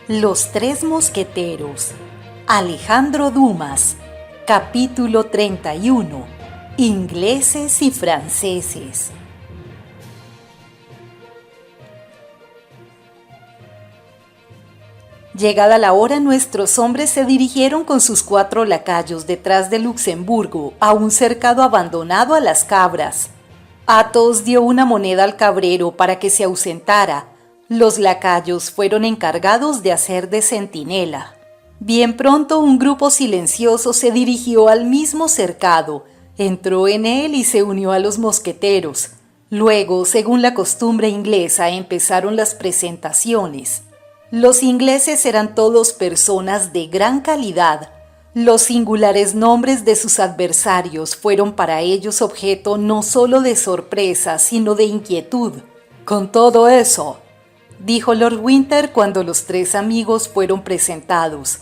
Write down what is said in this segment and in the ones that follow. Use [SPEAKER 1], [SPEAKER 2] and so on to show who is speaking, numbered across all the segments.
[SPEAKER 1] Los tres mosqueteros. Alejandro Dumas. Capítulo 31. Ingleses y franceses. Llegada la hora, nuestros hombres se dirigieron con sus 4 lacayos detrás de Luxemburgo a un cercado abandonado a las cabras. Athos dio una moneda al cabrero para que se ausentara. Los lacayos fueron encargados de hacer de centinela. Bien pronto un grupo silencioso se dirigió al mismo cercado, entró en él y se unió a los mosqueteros. Luego, según la costumbre inglesa, empezaron las presentaciones. Los ingleses eran todos personas de gran calidad. Los singulares nombres de sus adversarios fueron para ellos objeto no solo de sorpresa, sino de inquietud. «Con todo eso», dijo Lord Winter cuando los 3 amigos fueron presentados,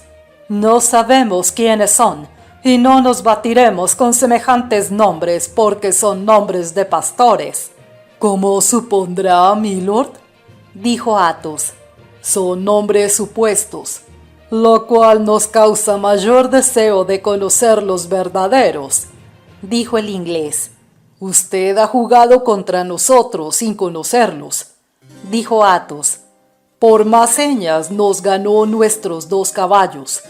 [SPEAKER 1] «no sabemos quiénes son, y no nos batiremos con semejantes nombres porque son nombres de pastores». «¿Cómo supondrá, milord?», dijo Athos. «Son nombres supuestos, lo cual nos causa mayor deseo de conocer los verdaderos», dijo el inglés. «Usted ha jugado contra nosotros sin conocerlos», dijo Athos. «Por más señas nos ganó nuestros 2 caballos.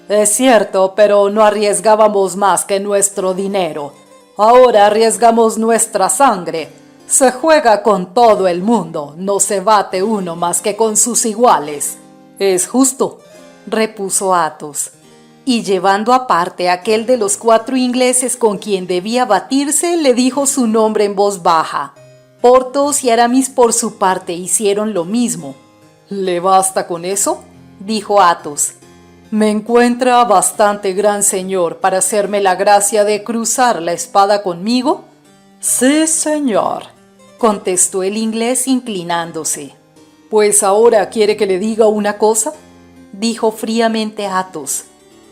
[SPEAKER 1] Es cierto, pero no arriesgábamos más que nuestro dinero. Ahora arriesgamos nuestra sangre. Se juega con todo el mundo, no se bate uno más que con sus iguales». «Es justo», repuso Athos. Y llevando aparte a aquel de los 4 ingleses con quien debía batirse, le dijo su nombre en voz baja. Porthos y Aramis por su parte hicieron lo mismo. «¿Le basta con eso?», dijo Athos. «¿Me encuentra bastante gran señor para hacerme la gracia de cruzar la espada conmigo?» «Sí, señor», contestó el inglés inclinándose. «Pues ahora quiere que le diga una cosa», dijo fríamente Athos.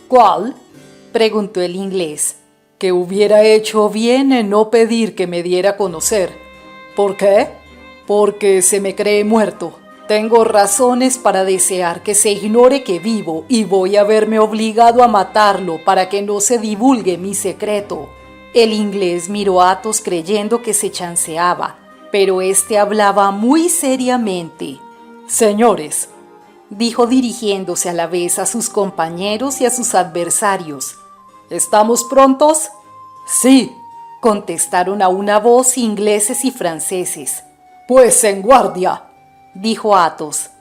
[SPEAKER 1] «¿Cuál?», preguntó el inglés. «Que hubiera hecho bien en no pedir que me diera a conocer». «¿Por qué?». «Porque se me cree muerto. Tengo razones para desear que se ignore que vivo y voy a verme obligado a matarlo para que no se divulgue mi secreto». El inglés miró a Athos creyendo que se chanceaba, pero éste hablaba muy seriamente. «Señores», dijo dirigiéndose a la vez a sus compañeros y a sus adversarios, «¿estamos prontos?». «Sí», contestaron a una voz ingleses y franceses. «Pues en guardia», dijo Athos.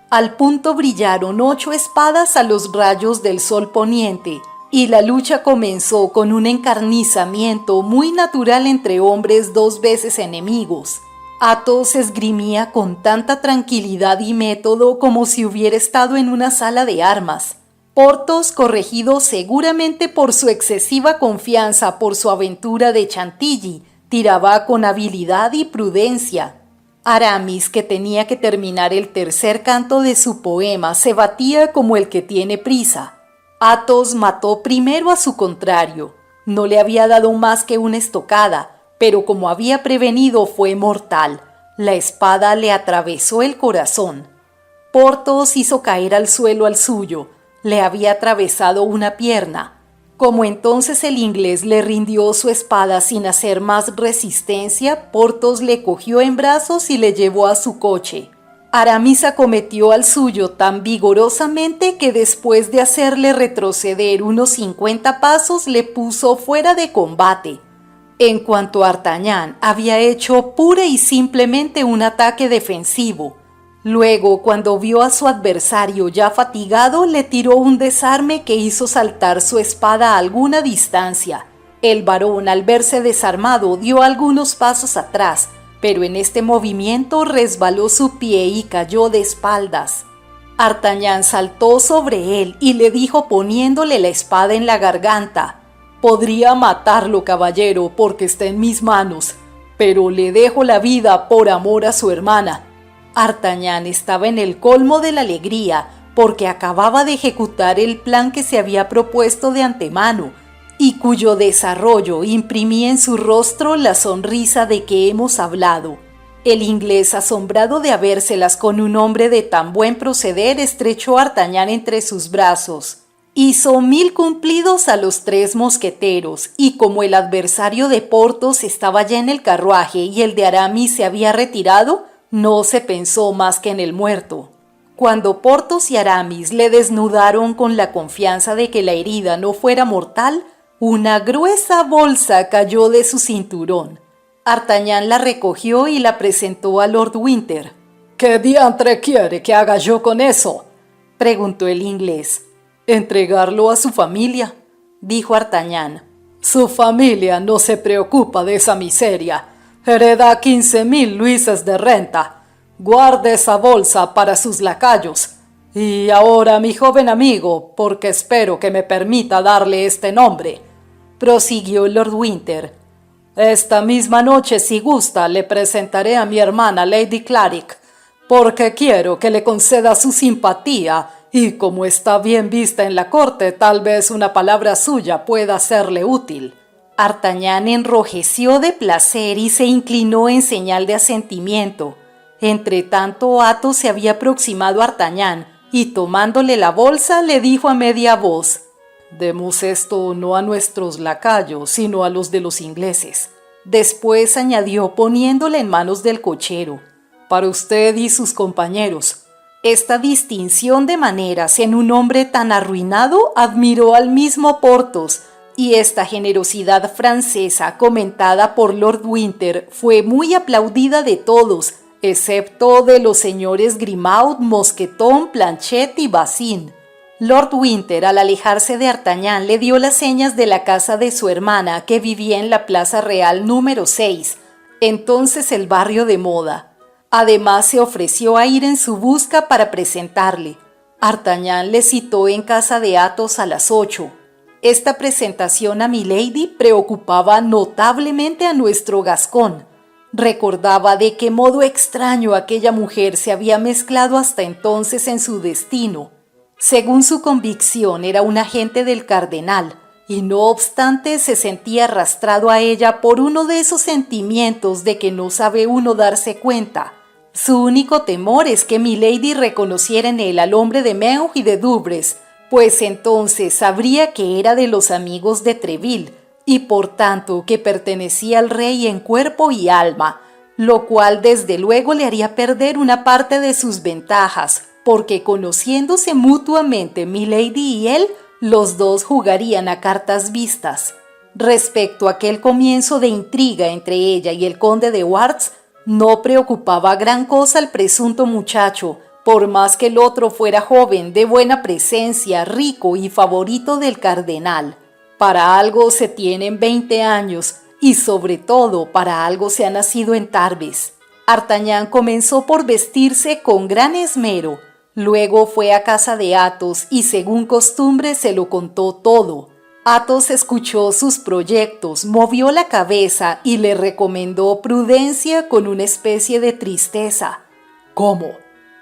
[SPEAKER 1] Al punto brillaron 8 espadas a los rayos del sol poniente, y la lucha comenzó con un encarnizamiento muy natural entre hombres 2 veces enemigos. Athos esgrimía con tanta tranquilidad y método como si hubiera estado en una sala de armas. Porthos, corregido seguramente por su excesiva confianza por su aventura de Chantilly, tiraba con habilidad y prudencia. Aramis, que tenía que terminar el 3er canto de su poema, se batía como el que tiene prisa. Athos mató primero a su contrario. No le había dado más que una estocada, pero como había prevenido fue mortal. La espada le atravesó el corazón. Porthos hizo caer al suelo al suyo. Le había atravesado una pierna. Como entonces el inglés le rindió su espada sin hacer más resistencia, Porthos le cogió en brazos y le llevó a su coche. Aramis acometió al suyo tan vigorosamente que después de hacerle retroceder unos 50 pasos le puso fuera de combate. En cuanto a D'Artagnan, había hecho pura y simplemente un ataque defensivo. Luego, cuando vio a su adversario ya fatigado, le tiró un desarme que hizo saltar su espada a alguna distancia. El varón, al verse desarmado, dio algunos pasos atrás, pero en este movimiento resbaló su pie y cayó de espaldas. D'Artagnan saltó sobre él y le dijo poniéndole la espada en la garganta: «Podría matarlo, caballero, porque está en mis manos, pero le dejo la vida por amor a su hermana». D'Artagnan estaba en el colmo de la alegría, porque acababa de ejecutar el plan que se había propuesto de antemano, y cuyo desarrollo imprimía en su rostro la sonrisa de que hemos hablado. El inglés, asombrado de habérselas con un hombre de tan buen proceder, estrechó a Artagnan entre sus brazos. Hizo 1000 cumplidos a los 3 mosqueteros, y como el adversario de Porthos estaba ya en el carruaje y el de Aramis se había retirado, no se pensó más que en el muerto. Cuando Porthos y Aramis le desnudaron con la confianza de que la herida no fuera mortal, una gruesa bolsa cayó de su cinturón. Artagnan la recogió y la presentó a Lord Winter. «¿Qué diantre quiere que haga yo con eso?», preguntó el inglés. «Entregarlo a su familia», dijo Artagnan. «Su familia no se preocupa de esa miseria. Hereda 15.000 luises de renta. Guarde esa bolsa para sus lacayos. Y ahora, mi joven amigo, porque espero que me permita darle este nombre», prosiguió Lord Winter. «Esta misma noche, si gusta, le presentaré a mi hermana Lady Clarick, porque quiero que le conceda su simpatía, y como está bien vista en la corte, tal vez una palabra suya pueda serle útil». Artagnan enrojeció de placer y se inclinó en señal de asentimiento. Entretanto, Athos se había aproximado a Artagnan y, tomándole la bolsa, le dijo a media voz: «Demos esto no a nuestros lacayos, sino a los de los ingleses». Después añadió, poniéndole en manos del cochero: «Para usted y sus compañeros». Esta distinción de maneras en un hombre tan arruinado admiró al mismo Porthos, y esta generosidad francesa comentada por Lord Winter fue muy aplaudida de todos, excepto de los señores Grimaud, Mosqueton, Planchet y Bazin. Lord Winter, al alejarse de Artagnan, le dio las señas de la casa de su hermana, que vivía en la Plaza Real número 6, entonces el barrio de moda. Además, se ofreció a ir en su busca para presentarle. Artagnan le citó en casa de Athos a las 8. Esta presentación a Milady preocupaba notablemente a nuestro gascón. Recordaba de qué modo extraño aquella mujer se había mezclado hasta entonces en su destino. Según su convicción, era un agente del cardenal, y no obstante se sentía arrastrado a ella por uno de esos sentimientos de que no sabe uno darse cuenta. Su único temor es que Milady reconociera en él al hombre de Meung y de Dubres, pues entonces sabría que era de los amigos de Treville, y por tanto que pertenecía al rey en cuerpo y alma, lo cual desde luego le haría perder una parte de sus ventajas, porque conociéndose mutuamente Milady y él, los dos jugarían a cartas vistas. Respecto a aquel comienzo de intriga entre ella y el conde de Wardes, no preocupaba gran cosa al presunto muchacho, por más que el otro fuera joven, de buena presencia, rico y favorito del cardenal. Para algo se tienen 20 años, y sobre todo para algo se ha nacido en Tarbes. Artagnan comenzó por vestirse con gran esmero. Luego fue a casa de Athos y según costumbre se lo contó todo. Athos escuchó sus proyectos, movió la cabeza y le recomendó prudencia con una especie de tristeza. «¿Cómo?»,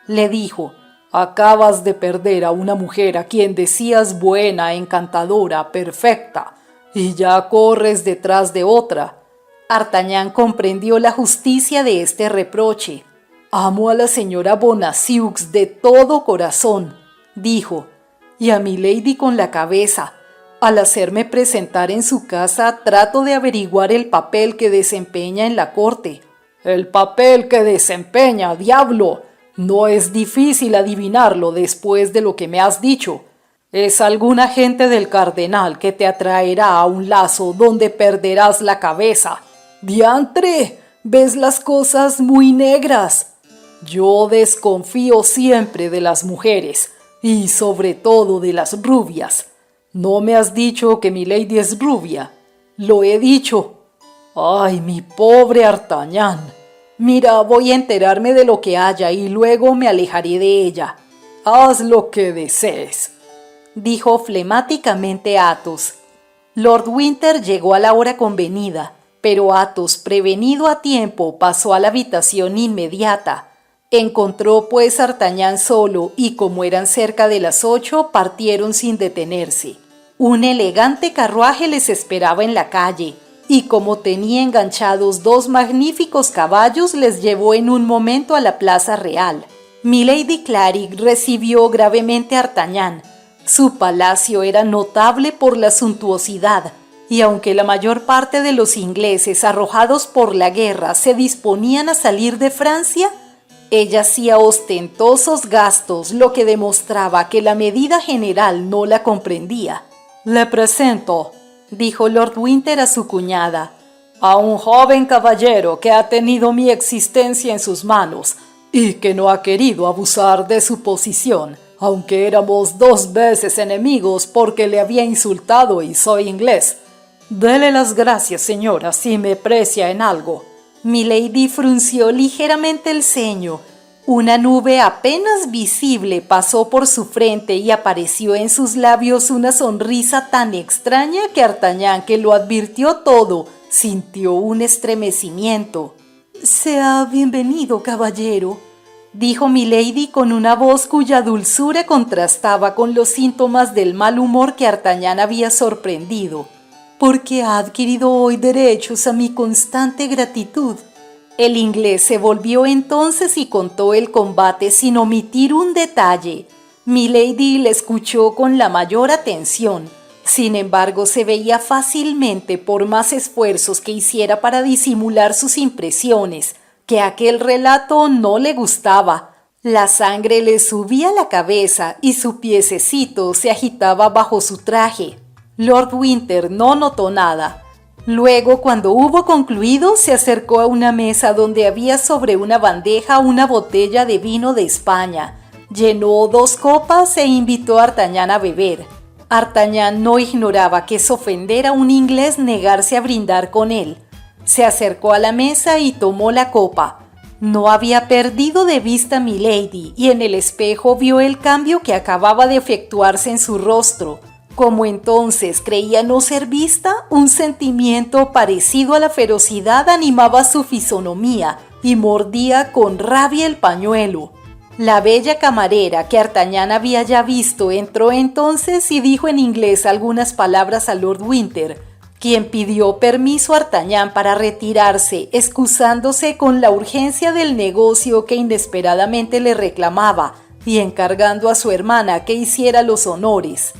[SPEAKER 1] le dijo. «Acabas de perder a una mujer a quien decías buena, encantadora, perfecta, y ya corres detrás de otra». Artagnan comprendió la justicia de este reproche. «Amo a la señora Bonacieux de todo corazón», dijo, «y a Milady con la cabeza. Al hacerme presentar en su casa, trato de averiguar el papel que desempeña en la corte». «El papel que desempeña, diablo. No es difícil adivinarlo después de lo que me has dicho. Es algún agente del cardenal que te atraerá a un lazo donde perderás la cabeza». «¡Diantre! Ves las cosas muy negras». «Yo desconfío siempre de las mujeres, y sobre todo de las rubias. ¿No me has dicho que Milady es rubia?». «Lo he dicho». «Ay, mi pobre Artagnan. Mira, voy a enterarme de lo que haya y luego me alejaré de ella». «Haz lo que desees», dijo flemáticamente Athos. Lord Winter llegó a la hora convenida, pero Athos, prevenido a tiempo, pasó a la habitación inmediata. Encontró pues a Artagnan solo y como eran cerca de las 8, partieron sin detenerse. Un elegante carruaje les esperaba en la calle. y como tenía enganchados 2 magníficos caballos, les llevó en un momento a la plaza real. Milady Clary recibió gravemente a Artagnan. Su palacio era notable por la suntuosidad, y aunque la mayor parte de los ingleses arrojados por la guerra se disponían a salir de Francia, ella hacía ostentosos gastos, lo que demostraba que la medida general no la comprendía. «Le presento», dijo Lord Winter a su cuñada, «a un joven caballero que ha tenido mi existencia en sus manos y que no ha querido abusar de su posición, aunque éramos 2 veces enemigos porque le había insultado y soy inglés. Dele las gracias, señora, si me precia en algo». Milady frunció ligeramente el ceño. Una nube apenas visible pasó por su frente y apareció en sus labios una sonrisa tan extraña que Artagnan, que lo advirtió todo, sintió un estremecimiento. «Sea bienvenido, caballero», dijo Milady con una voz cuya dulzura contrastaba con los síntomas del mal humor que Artagnan había sorprendido. «Porque ha adquirido hoy derechos a mi constante gratitud». El inglés se volvió entonces y contó el combate sin omitir un detalle. Milady le escuchó con la mayor atención. Sin embargo, se veía fácilmente, por más esfuerzos que hiciera para disimular sus impresiones, que aquel relato no le gustaba. La sangre le subía a la cabeza y su piececito se agitaba bajo su traje. Lord Winter no notó nada. Luego, cuando hubo concluido, se acercó a una mesa donde había sobre una bandeja una botella de vino de España. Llenó 2 copas e invitó a Artagnan a beber. Artagnan no ignoraba que es ofender a un inglés negarse a brindar con él. Se acercó a la mesa y tomó la copa. No había perdido de vista a Milady y en el espejo vio el cambio que acababa de efectuarse en su rostro. Como entonces creía no ser vista, un sentimiento parecido a la ferocidad animaba su fisonomía y mordía con rabia el pañuelo. La bella camarera que Artagnan había ya visto entró entonces y dijo en inglés algunas palabras a Lord Winter, quien pidió permiso a Artagnan para retirarse, excusándose con la urgencia del negocio que inesperadamente le reclamaba y encargando a su hermana que hiciera los honores.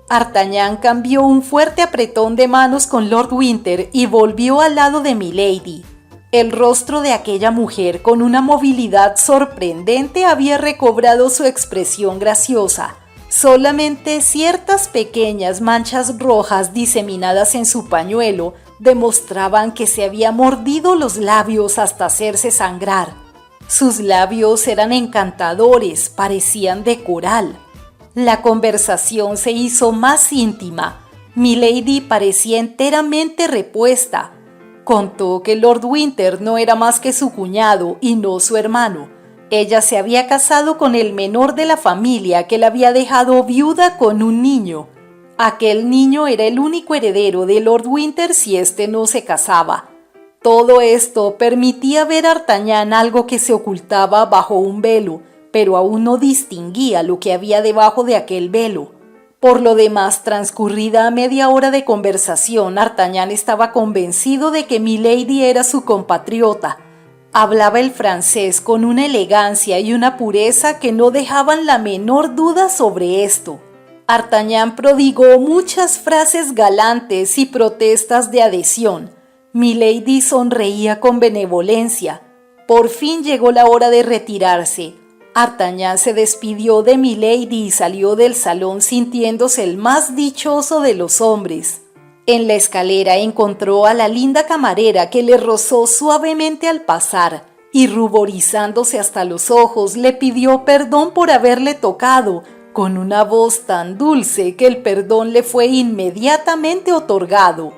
[SPEAKER 1] Artagnan cambió un fuerte apretón de manos con Lord Winter y volvió al lado de Milady. El rostro de aquella mujer, con una movilidad sorprendente, había recobrado su expresión graciosa. Solamente ciertas pequeñas manchas rojas diseminadas en su pañuelo demostraban que se había mordido los labios hasta hacerse sangrar. Sus labios eran encantadores, parecían de coral. La conversación se hizo más íntima. Milady parecía enteramente repuesta. Contó que Lord Winter no era más que su cuñado y no su hermano. Ella se había casado con el menor de la familia que la había dejado viuda con un niño. Aquel niño era el único heredero de Lord Winter si éste no se casaba. Todo esto permitía ver a Artagnan algo que se ocultaba bajo un velo, pero aún no distinguía lo que había debajo de aquel velo. Por lo demás, transcurrida media hora de conversación, Artagnan estaba convencido de que Milady era su compatriota. Hablaba el francés con una elegancia y una pureza que no dejaban la menor duda sobre esto. Artagnan prodigó muchas frases galantes y protestas de adhesión. Milady sonreía con benevolencia. Por fin llegó la hora de retirarse. Artagnan se despidió de Milady y salió del salón sintiéndose el más dichoso de los hombres. En la escalera encontró a la linda camarera que le rozó suavemente al pasar y, ruborizándose hasta los ojos, le pidió perdón por haberle tocado, con una voz tan dulce que el perdón le fue inmediatamente otorgado.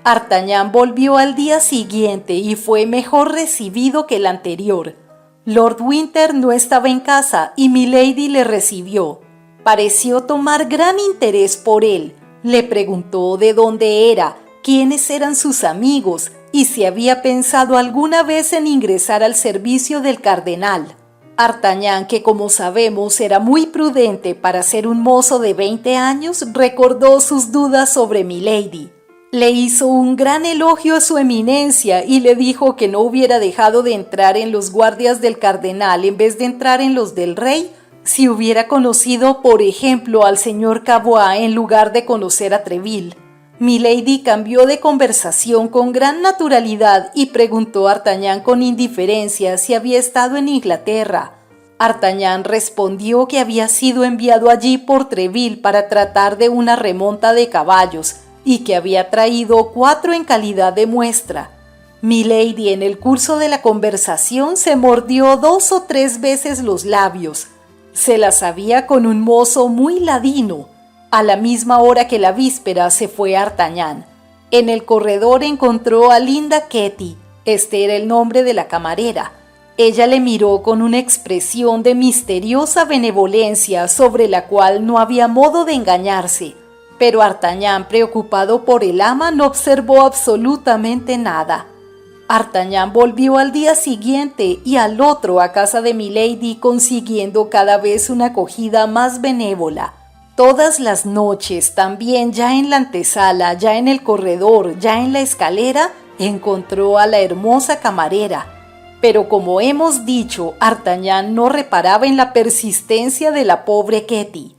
[SPEAKER 1] Artagnan volvió al día siguiente y fue mejor recibido que el anterior. Lord Winter no estaba en casa y Milady le recibió. Pareció tomar gran interés por él. Le preguntó de dónde era, quiénes eran sus amigos y si había pensado alguna vez en ingresar al servicio del cardenal. Artagnan, que como sabemos era muy prudente para ser un mozo de 20 años, recordó sus dudas sobre Milady. Le hizo un gran elogio a su eminencia y le dijo que no hubiera dejado de entrar en los guardias del cardenal en vez de entrar en los del rey si hubiera conocido, por ejemplo, al señor Cavois en lugar de conocer a Treville. Milady cambió de conversación con gran naturalidad y preguntó a Artagnan con indiferencia si había estado en Inglaterra. Artagnan respondió que había sido enviado allí por Treville para tratar de una remonta de caballos y que había traído 4 en calidad de muestra. Milady en el curso de la conversación se mordió 2 o 3 veces los labios. Se las sabía con un mozo muy ladino. A la misma hora que la víspera se fue Artagnan. En el corredor encontró a Linda Ketty. Este era el nombre de la camarera. Ella le miró con una expresión de misteriosa benevolencia sobre la cual no había modo de engañarse. Pero Artagnan, preocupado por el ama, no observó absolutamente nada. Artagnan volvió al día siguiente y al otro a casa de Milady, consiguiendo cada vez una acogida más benévola. Todas las noches, también ya en la antesala, ya en el corredor, ya en la escalera, encontró a la hermosa camarera. Pero como hemos dicho, Artagnan no reparaba en la persistencia de la pobre Ketty.